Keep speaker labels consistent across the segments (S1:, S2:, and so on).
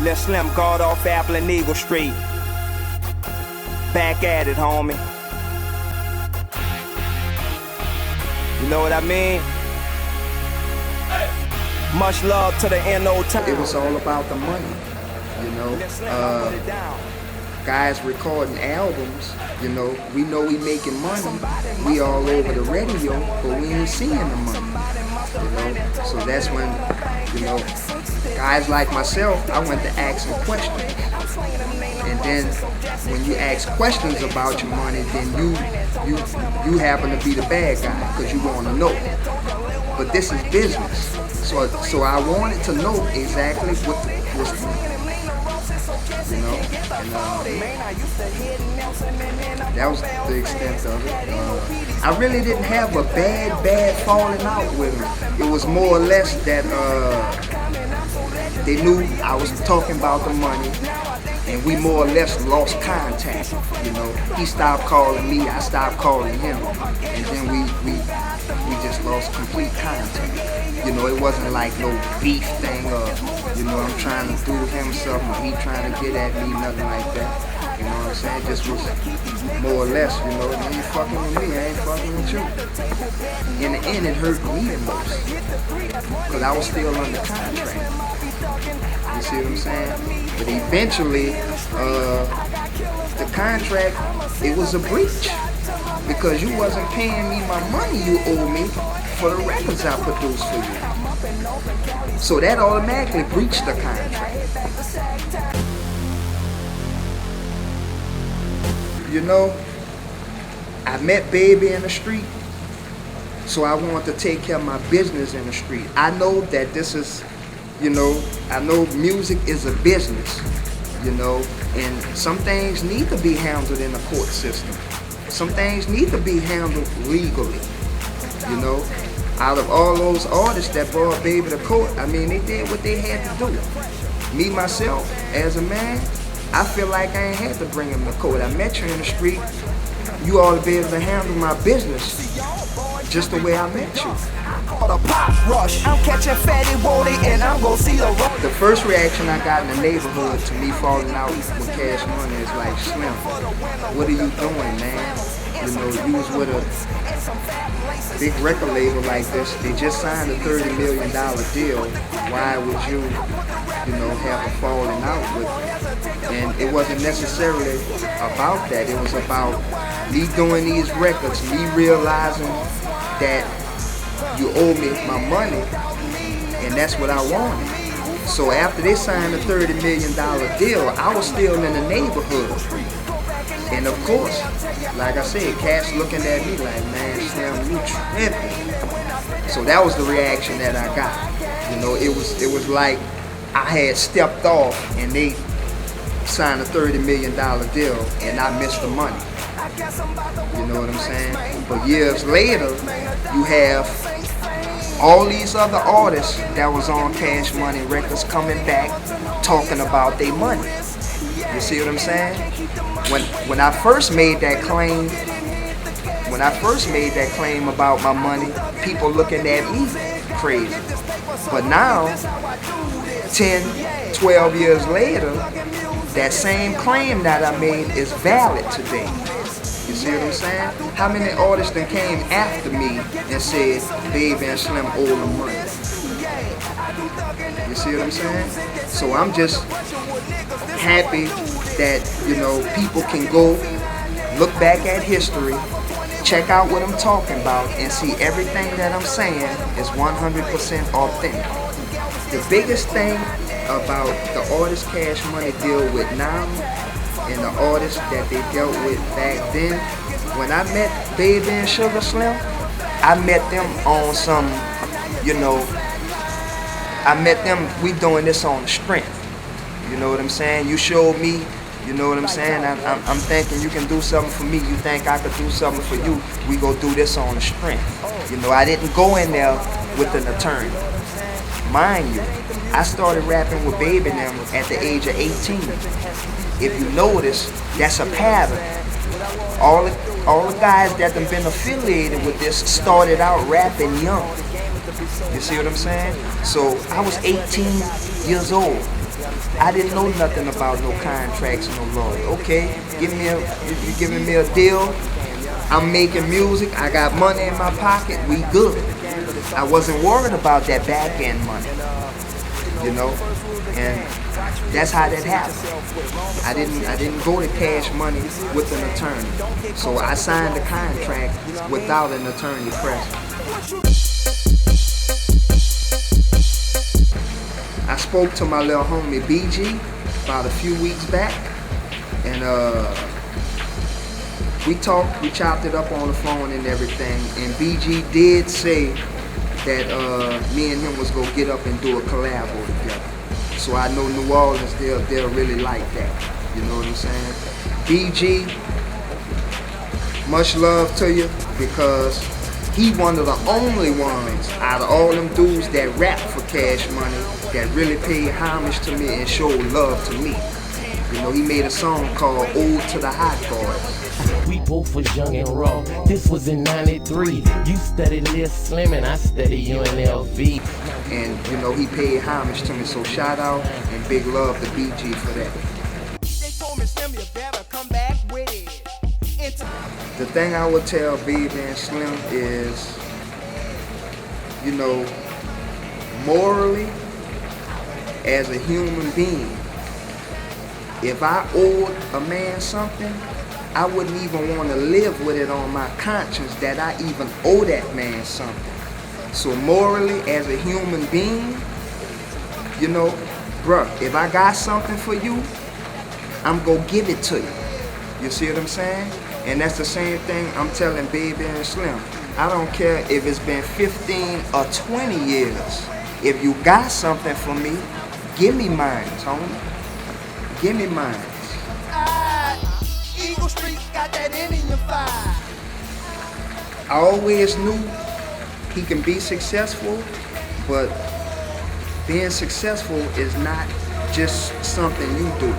S1: LIL SLIM, guard off Apple and Eagle Street. Back at it, homie. You know what I mean? Much love to the NO time.
S2: It was all about the money, you know. Guys recording albums, you know we making money. We all over the radio, but we ain't seeing the money, you know. So that's when, you know, guys like myself, I went to asking questions. And then when you ask questions about your money, then you happen to be the bad guy because you want to know. But this is business. So I wanted to know exactly what was, you know, and that was the extent of it. I really didn't have a bad falling out with him. It was more or less that they knew I was talking about the money, and we more or less lost contact. You know, he stopped calling me, I stopped calling him, and then we just lost complete contact. You know, it wasn't like no beef thing or, you know, I'm trying to do him something or he trying to get at me, nothing like that. You know what I'm saying? It just was more or less, you know, you ain't fucking with me, I ain't fucking with you. In the end, it hurt me the most because I was still under contract. You see what I'm saying? But eventually, the contract, it was a breach because you wasn't paying me my money you owe me for the records I produced for you. So that automatically breached the contract. You know, I met Baby in the street, so I wanted to take care of my business in the street. I know that this is, you know, I know music is a business, you know, and some things need to be handled in the court system. Some things need to be handled legally, you know. Out of all those artists that brought Baby to court, I mean, they did what they had to do. Me, myself, as a man, I feel like I ain't had to bring him to court. I met you in the street. You ought to be able to handle my business just the way I met you.
S1: I'm catching Fatty Wally and I'm gonna see the road.
S2: The first reaction I got in the neighborhood to me falling out with Cash Money is like, Slim, what are you doing, man? You know, you was with a big record label like this. They just signed a $30 million deal. Why would you know, have a falling out with it? And it wasn't necessarily about that. It was about me doing these records, me realizing that you owe me my money, and that's what I wanted. So after they signed a $30 million deal, I was still in the neighborhood. And of course, like I said, Cash looking at me like, man, Slim, you tripping. So that was the reaction that I got. You know, it was like I had stepped off and they signed a $30 million deal and I missed the money. You know what I'm saying? But years later, you have all these other artists that was on Cash Money records coming back talking about their money. You see what I'm saying? When I first made that claim, about my money, people looking at me crazy. But now, 10, 12 years later, that same claim that I made is valid today. You see what I'm saying? How many artists that came after me and said, Baby and Slim owe the money? You see what I'm saying? So I'm just happy that, you know, people can go look back at history, check out what I'm talking about, and see everything that I'm saying is 100% authentic. The biggest thing about the artist Cash Money deal with now and the artists that they dealt with back then, when I met Baby and Sugar Slim, I met them on some, you know, we doing this on the strength. You know what I'm saying? You showed me, you know what I'm saying? I'm thinking you can do something for me. You think I could do something for you. We go do this on the strength. You know, I didn't go in there with an attorney. Mind you, I started rapping with Baby and them at the age of 18. If you notice, that's a pattern. All the guys that have been affiliated with this started out rapping young. You see what I'm saying? So I was 18 years old I didn't know nothing about no contracts, no law. Okay, you giving me a deal. I'm making music. I got money in my pocket. We good. I wasn't worried about that back end money, you know, and that's how that happened. I didn't go to cash money with an attorney, so I signed the contract without an attorney present. I spoke to my little homie BG about a few weeks back, and we talked, we chopped it up on the phone and everything, and BG did say that me and him was gonna get up and do a collabo together. So I know New Orleans, they'll really like that. You know what I'm saying? BG, much love to you, because he one of the only ones out of all them dudes that rap for cash money that really paid homage to me and showed love to me. You know, he made a song called Ode to the Hot Boys.
S3: We both was young and raw. This was in '93. You studied LIL SLIM and I studied UNLV.
S2: And you know, he paid homage to me, so shout out and big love to BG for that.
S1: They told me, Slim, you better come back with it.
S2: The thing I would tell Baby and Slim is, you know, morally, as a human being, if I owed a man something, I wouldn't even want to live with it on my conscience that I even owe that man something. So morally, as a human being, you know, bruh, if I got something for you, I'm gonna give it to you. You see what I'm saying? And that's the same thing I'm telling Baby and Slim. I don't care if it's been 15 or 20 years. If you got something for me, give me mine, homie. Give me mine.
S1: Eagle Street got that Indian fire.
S2: I always knew he can be successful, but being successful is not just something you do.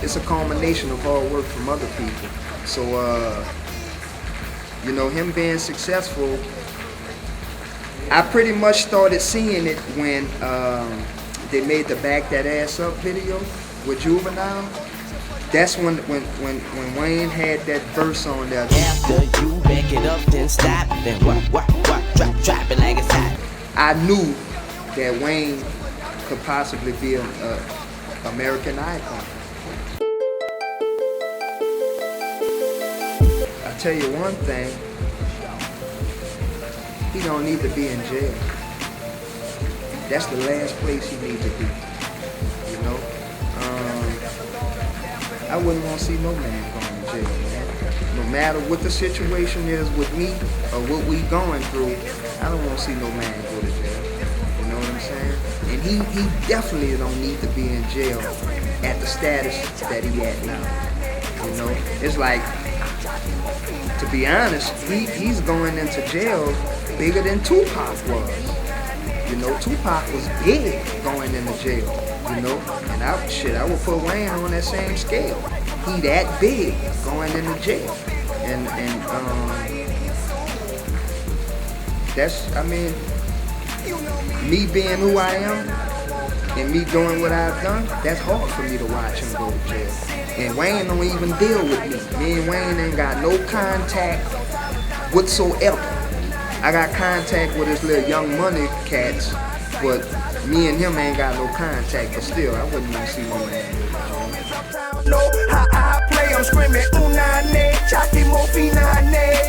S2: It's a culmination of hard work from other people. So, you know, him being successful, I pretty much started seeing it when they made the Back That Ass Up video with Juvenile. That's when Wayne had that verse on there.
S3: After you back it up, then stop, then what, drop it like it's hot.
S2: I knew that Wayne could possibly be an American icon. I tell you one thing, he don't need to be in jail. That's the last place he needs to be, you know? I wouldn't want to see no man going to jail, man. No matter what the situation is with me or what we going through, I don't want to see no man go to jail. You know what I'm saying? And he definitely don't need to be in jail at the status that he at now. You know? It's like, to be honest, he's going into jail bigger than Tupac was. You know, Tupac was big going into jail. You know, and I would put Wayne on that same scale. He that big going into jail, and that's, I mean, me being who I am and me doing what I've done, that's hard for me to watch him go to jail. And Wayne don't even deal with me. Me and Wayne ain't got no contact whatsoever. I got contact with his little Young Money cats, but me and him ain't got no contact, but still, I wouldn't even see no man.
S1: Know how I play, I'm screaming, unane, chaki mo finane.